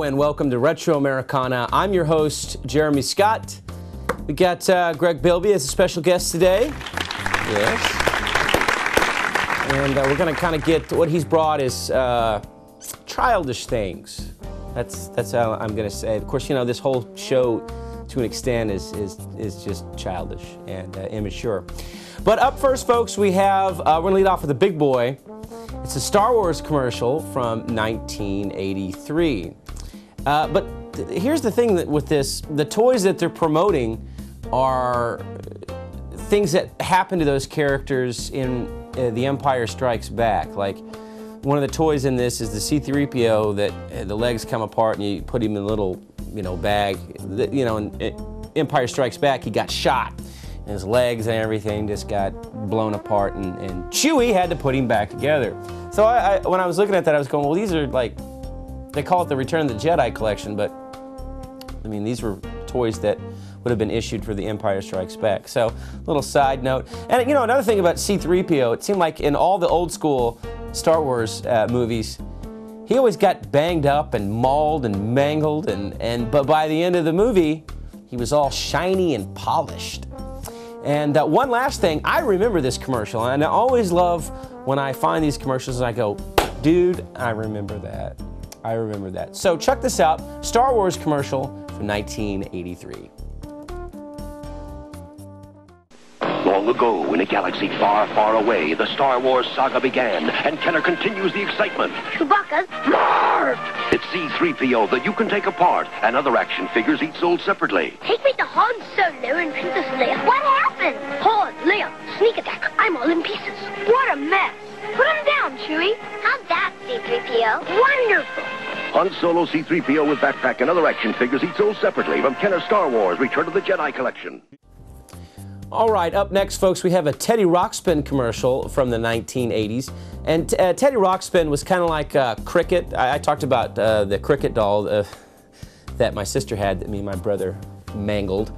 and welcome to Retro Americana. I'm your host, Jeremy Scott. We got Greg Bilby as a special guest today. Yes. And we're going to kind of get what he's brought is childish things. That's how I'm going to say. Of course, you know, this whole show, to an extent, is just childish and immature. But up first, folks, we have, we're going to lead off with a big boy. It's a Star Wars commercial from 1983. But here's the thing with this. The toys that they're promoting are things that happen to those characters in The Empire Strikes Back. Like, one of the toys in this is the C-3PO that the legs come apart and you put him in a little, bag. In Empire Strikes Back, he got shot. And his legs and everything just got blown apart, and Chewie had to put him back together. So when I was looking at that, I was going, well, these are like, they call it the Return of the Jedi collection, but I mean, these were toys that would have been issued for The Empire Strikes Back. So, little side note. And another thing about C-3PO, it seemed like in all the old school Star Wars movies, he always got banged up and mauled and mangled, but by the end of the movie, he was all shiny and polished. And one last thing, I remember this commercial, and I always love when I find these commercials and I go, dude, I remember that. I remember that. So check this out, Star Wars commercial from 1983. Long ago, in a galaxy far, far away, the Star Wars saga began, and Kenner continues the excitement. Chewbacca's Marv! It's C-3PO that you can take apart, and other action figures each sold separately. Take me to Han Solo and Princess Leia. What happened? Han, Leia, sneak attack. I'm all in pieces. What a mess. Put him down, Chewie. How's that, C-3PO? Wonderful. Han Solo, C-3PO with backpack and other action figures each sold separately from Kenner Star Wars Return of the Jedi collection. All right, up next, folks, we have a Teddy Ruxpin commercial from the 1980s. And Teddy Ruxpin was kind of like Cricket. I talked about the Cricket doll that my sister had that me and my brother mangled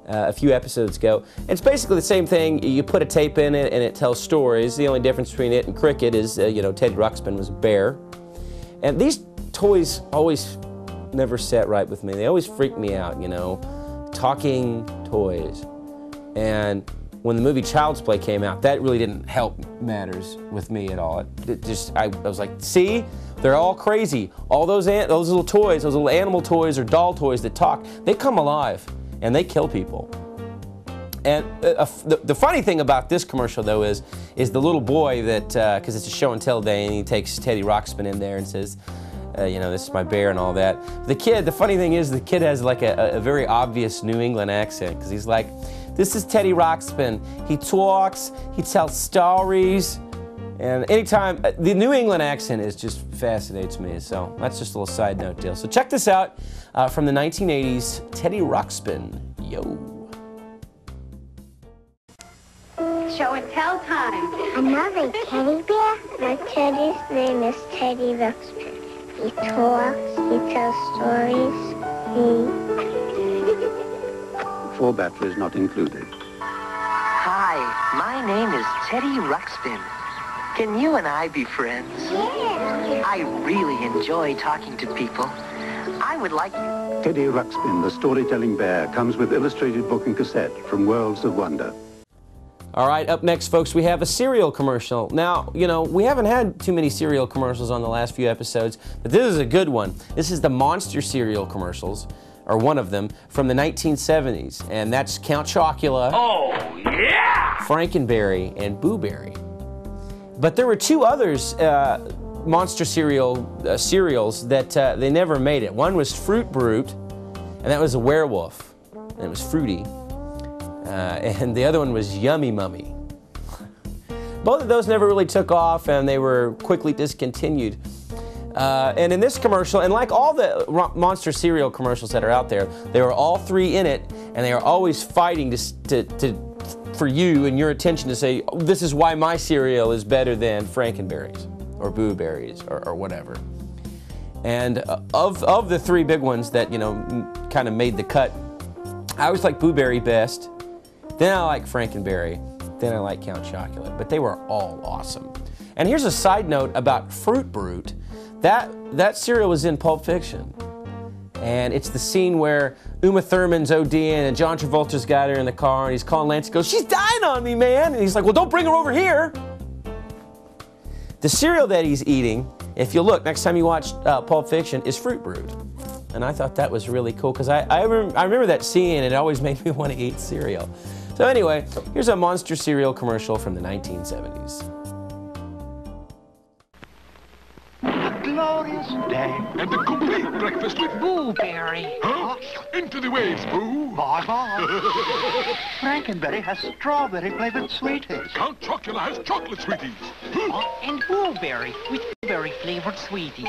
a few episodes ago. And it's basically the same thing. You put a tape in it and it tells stories. The only difference between it and Cricket is, Teddy Ruxpin was a bear. And these toys always never sat right with me. They always freaked me out, talking toys. And when the movie Child's Play came out, that really didn't help matters with me at all. I was like, see, they're all crazy. All those little toys, those little animal toys or doll toys that talk, they come alive and they kill people. And the funny thing about this commercial, though, is the little boy that, because it's a show and tell day, and he takes Teddy Ruxpin in there and says, this is my bear and all that. The funny thing is the kid has like a very obvious New England accent, because he's like, this is Teddy Ruxpin. He talks, he tells stories, and anytime, the New England accent just fascinates me, so that's just a little side note deal. So check this out from the 1980s, Teddy Ruxpin, yo. Show and tell time. Another teddy bear? My teddy's name is Teddy Ruxpin. He talks, he tells stories, Four batteries not included. Hi, my name is Teddy Ruxpin. Can you and I be friends? Yeah. I really enjoy talking to people. I would like you. Teddy Ruxpin, the storytelling bear, comes with illustrated book and cassette from Worlds of Wonder. All right, up next, folks, we have a cereal commercial. Now, we haven't had too many cereal commercials on the last few episodes, but this is a good one. This is the Monster cereal commercials, or one of them, from the 1970s, and that's Count Chocula, Oh, yeah! Frankenberry, and Boo Berry. But there were two others, Monster cereals that they never made it. One was Fruit Brute, and that was a werewolf, and it was fruity. And the other one was Yummy Mummy. Both of those never really took off, and they were quickly discontinued. And in this commercial, and like all the Monster cereal commercials that are out there, they were all three in it, and they are always fighting for you and your attention to say, oh, this is why my cereal is better than Frankenberry's or Boo Berry's or whatever. And of the three big ones that kind of made the cut, I always like Boo Berry best. Then I like Frankenberry. Then I like Count Chocula. But they were all awesome. And here's a side note about Fruit Brute. That cereal was in Pulp Fiction. And it's the scene where Uma Thurman's ODing and John Travolta's got her in the car and he's calling Lance. He goes, "She's dying on me, man." And he's like, "Well, don't bring her over here." The cereal that he's eating, if you look, next time you watch Pulp Fiction, is Fruit Brewed. And I thought that was really cool because I remember that scene and it always made me want to eat cereal. So anyway, here's a Monster cereal commercial from the 1970s. Glorious day. And a complete breakfast with Blueberry. Huh? Into the waves, Boo. Bye-bye. Frankenberry has strawberry-flavored sweeties. Count Chocula has chocolate sweeties. And blueberry with blueberry-flavored sweeties.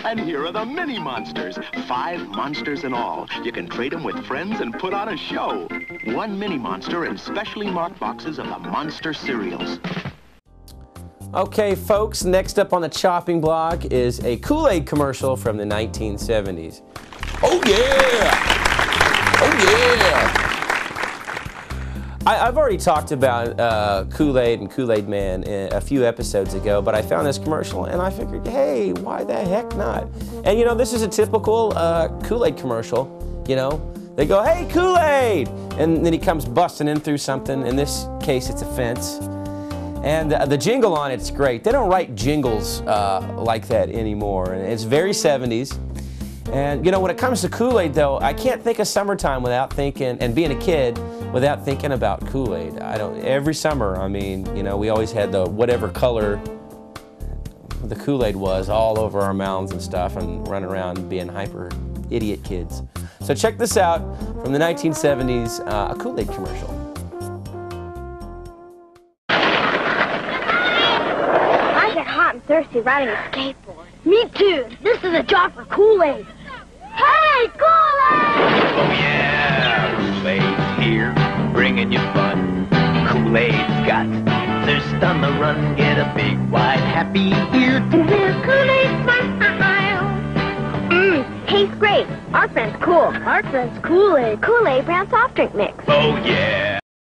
And here are the mini monsters. 5 monsters in all. You can trade them with friends and put on a show. 1 mini monster in specially marked boxes of the Monster cereals. Okay, folks, next up on the chopping block is a Kool-Aid commercial from the 1970s. Oh, yeah! Oh, yeah! I've already talked about Kool-Aid and Kool-Aid Man a few episodes ago, but I found this commercial and I figured, hey, why the heck not? And you know, this is a typical Kool-Aid commercial, you know. They go, "Hey, Kool-Aid!" And then he comes busting in through something. In this case, it's a fence. And the jingle on it's great. They don't write jingles like that anymore. And it's very 70s. And you know, when it comes to Kool-Aid though, I can't think of summertime without thinking, and being a kid, without thinking about Kool-Aid. Every summer, I mean, you know, we always had the whatever color the Kool-Aid was all over our mouths and stuff and running around being hyper idiot kids. So check this out from the 1970s, a Kool-Aid commercial. I get hot and thirsty riding a skateboard. Me too. This is a job for Kool-Aid. Hey, Kool-Aid! Oh yeah, Kool-Aid's here, bringing you fun. Kool-Aid's got thirst on the run. Get a big, wide, happy ear. And here's Kool-Aid smile. Tastes great. Our friend's cool. Our friend's Kool-Aid. Kool-Aid brand soft drink mix. Oh yeah.